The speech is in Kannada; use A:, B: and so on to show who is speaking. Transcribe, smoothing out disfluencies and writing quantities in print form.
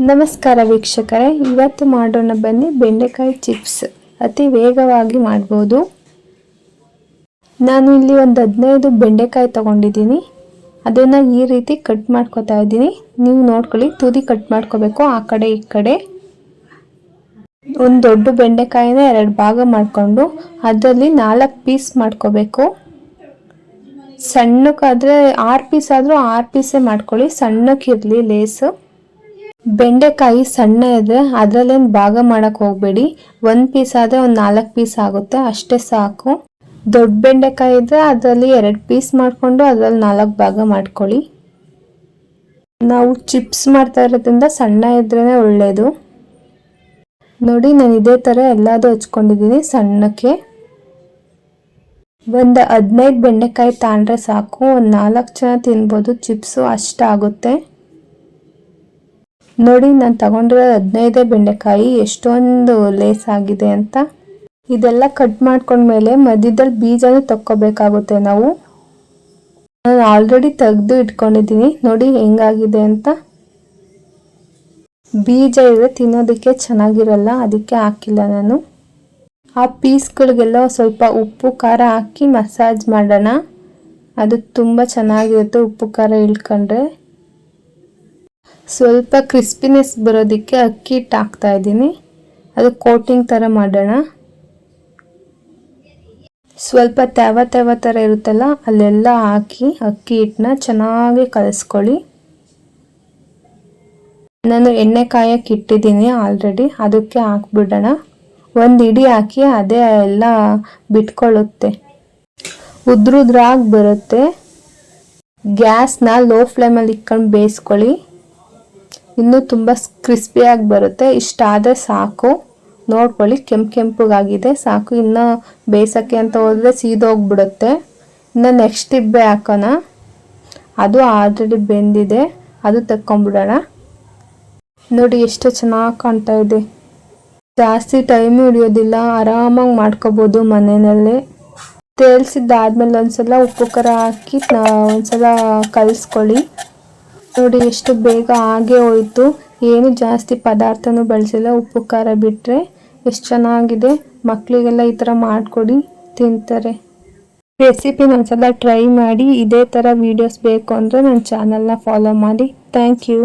A: ನಮಸ್ಕಾರ ವೀಕ್ಷಕರೇ, ಇವತ್ತು ಮಾಡೋಣ ಬನ್ನಿ ಬೆಂಡೆಕಾಯಿ ಚಿಪ್ಸ್. ಅತಿ ವೇಗವಾಗಿ ಮಾಡ್ಬೋದು. ನಾನು ಇಲ್ಲಿ ಒಂದು 15 ಬೆಂಡೆಕಾಯಿ ತಗೊಂಡಿದ್ದೀನಿ. ಅದನ್ನು ಈ ರೀತಿ ಕಟ್ ಮಾಡ್ಕೊತಾ ಇದ್ದೀನಿ. ನೀವು ನೋಡ್ಕೊಳ್ಳಿ, ತುದಿ ಕಟ್ ಮಾಡ್ಕೋಬೇಕು ಆ ಕಡೆ ಈ ಕಡೆ. ಒಂದು ದೊಡ್ಡ ಬೆಂಡೆಕಾಯಿನ 2 ಭಾಗ ಮಾಡಿಕೊಂಡು ಅದರಲ್ಲಿ 4 ಪೀಸ್ ಮಾಡ್ಕೋಬೇಕು. ಸಣ್ಣಕ್ಕಾದರೆ 6 ಪೀಸ್ ಆದರೂ 6 ಪೀಸೇ ಮಾಡ್ಕೊಳ್ಳಿ, ಸಣ್ಣಕ್ಕಿರಲಿ ಲೇಸು. ಬೆಂಡೆಕಾಯಿ ಸಣ್ಣ ಇದ್ರೆ ಅದರಲ್ಲೇನು ಭಾಗ ಮಾಡಕ್ಕೆ ಹೋಗಬೇಡಿ. 1 ಪೀಸ್ ಆದರೆ ಒಂದು 4 ಪೀಸ್ ಆಗುತ್ತೆ, ಅಷ್ಟೇ ಸಾಕು. ದೊಡ್ಡ ಬೆಂಡೆಕಾಯಿ ಇದ್ರೆ ಅದರಲ್ಲಿ 2 ಪೀಸ್ ಮಾಡಿಕೊಂಡು ಅದರಲ್ಲಿ 4 ಭಾಗ ಮಾಡ್ಕೊಳ್ಳಿ. ನಾವು ಚಿಪ್ಸ್ ಮಾಡ್ತಾ ಇರೋದ್ರಿಂದ ಸಣ್ಣ ಇದ್ರೇ ಒಳ್ಳೆಯದು. ನೋಡಿ, ನಾನು ಇದೇ ಥರ ಎಲ್ಲದೂ ಹಚ್ಕೊಂಡಿದ್ದೀನಿ ಸಣ್ಣಕ್ಕೆ. ಒಂದು 15 ಬೆಂಡೆಕಾಯಿ ತಗೊಂಡ್ರೆ ಸಾಕು, ಒಂದು 4 ಜನ ತಿನ್ಬೋದು. ಚಿಪ್ಸು ಅಷ್ಟಾಗುತ್ತೆ. ನೋಡಿ, ನಾನು ತಗೊಂಡಿರೋ 15 ಬೆಂಡೆಕಾಯಿ ಎಷ್ಟೊಂದು ಲೇಸ್ ಆಗಿದೆ ಅಂತ. ಇದೆಲ್ಲ ಕಟ್ ಮಾಡ್ಕೊಂಡ್ಮೇಲೆ ಮಧ್ಯದಲ್ಲಿ ಬೀಜನೂ ತಕ್ಕೋಬೇಕಾಗುತ್ತೆ ನಾವು. ನಾನು ಆಲ್ರೆಡಿ ತೆಗೆದು ಇಟ್ಕೊಂಡಿದ್ದೀನಿ, ನೋಡಿ ಹೆಂಗಾಗಿದೆ ಅಂತ. ಬೀಜ ಇದ್ರೆ ತಿನ್ನೋದಕ್ಕೆ ಚೆನ್ನಾಗಿರಲ್ಲ, ಅದಕ್ಕೆ ಹಾಕಿಲ್ಲ ನಾನು. ಆ ಪೀಸ್ಗಳಿಗೆಲ್ಲ ಸ್ವಲ್ಪ ಉಪ್ಪು ಖಾರ ಹಾಕಿ ಮಸಾಜ್ ಮಾಡೋಣ. ಅದು ತುಂಬ ಚೆನ್ನಾಗಿರುತ್ತೆ ಉಪ್ಪು ಖಾರ ಇಳ್ಕೊಂಡ್ರೆ. ಸ್ವಲ್ಪ ಕ್ರಿಸ್ಪಿನೆಸ್ ಬರೋದಕ್ಕೆ ಅಕ್ಕಿ ಹಿಟ್ಟು ಹಾಕ್ತಾ ಇದ್ದೀನಿ. ಅದು ಕೋಟಿಂಗ್ ಥರ ಮಾಡೋಣ. ಸ್ವಲ್ಪ ತವ ಥರ ಇರುತ್ತಲ್ಲ, ಅಲ್ಲೆಲ್ಲ ಹಾಕಿ ಅಕ್ಕಿ ಹಿಟ್ಟನ್ನ ಚೆನ್ನಾಗಿ ಕಲಿಸ್ಕೊಳ್ಳಿ. ನಾನು ಎಣ್ಣೆ ಕಾಯಕ್ಕೆ ಇಟ್ಟಿದ್ದೀನಿ ಆಲ್ರೆಡಿ, ಅದಕ್ಕೆ ಹಾಕ್ಬಿಡೋಣ. ಒಂದು ಇಡಿ ಹಾಕಿ ಅದೇ ಎಲ್ಲ ಬಿಟ್ಕೊಳ್ಳುತ್ತೆ, ಉದ್ರುದ್ರಾಗಿ ಬರುತ್ತೆ. ಗ್ಯಾಸ್ನ ಲೋ ಫ್ಲೇಮಲ್ಲಿ ಇಟ್ಕೊಂಡು ಬೇಯಿಸ್ಕೊಳ್ಳಿ, ಇನ್ನೂ ತುಂಬ ಕ್ರಿಸ್ಪಿಯಾಗಿ ಬರುತ್ತೆ. ಇಷ್ಟಾದರೆ ಸಾಕು. ನೋಡ್ಕೊಳ್ಳಿ, ಕೆಂಪಗಾಗಿದೆ ಸಾಕು. ಇನ್ನು ಬೇಯಿಸೋಕ್ಕೆ ಅಂತ ಹೋದರೆ ಸೀದೋಗ್ಬಿಡುತ್ತೆ. ಇನ್ನು ನೆಕ್ಸ್ಟ್ ಇಬ್ಬೆ ಹಾಕೋಣ. ಅದು ಆಲ್ರೆಡಿ ಬೆಂದಿದೆ, ಅದು ತಕ್ಕೊಂಬಿಡೋಣ. ನೋಡಿ ಎಷ್ಟು ಚೆನ್ನಾಗಿ ಕಾಣ್ತಾ ಇದೆ. ಜಾಸ್ತಿ ಟೈಮು ಹಿಡಿಯೋದಿಲ್ಲ, ಆರಾಮಾಗಿ ಮಾಡ್ಕೋಬೋದು ಮನೆಯಲ್ಲೇ. ತೇಲ್ಸಿದ್ದಾದ್ಮೇಲೆ ಒಂದ್ಸಲ ಉಪ್ಪು ಖಾರ ಹಾಕಿ ಒಂದ್ಸಲ ಕಲಿಸ್ಕೊಳ್ಳಿ. ನೋಡಿ ಎಷ್ಟು ಬೇಗ ಹಾಗೆ ಹೋಯ್ತು. ಏನು ಜಾಸ್ತಿ ಪದಾರ್ಥನೂ ಬಳಸಿಲ್ಲ, ಉಪ್ಪು ಖಾರ ಬಿಟ್ಟರೆ. ಎಷ್ಟು ಚೆನ್ನಾಗಿದೆ. ಮಕ್ಕಳಿಗೆಲ್ಲ ಈ ಥರ ಮಾಡಿಕೊಡಿ, ತಿಂತಾರೆ. ರೆಸಿಪಿನ ಒಂದ್ಸಲ ಟ್ರೈ ಮಾಡಿ. ಇದೇ ಥರ ವೀಡಿಯೋಸ್ ಬೇಕು ಅಂದರೆ ನನ್ನ ಚಾನಲ್ನ ಫಾಲೋ ಮಾಡಿ. Thank you.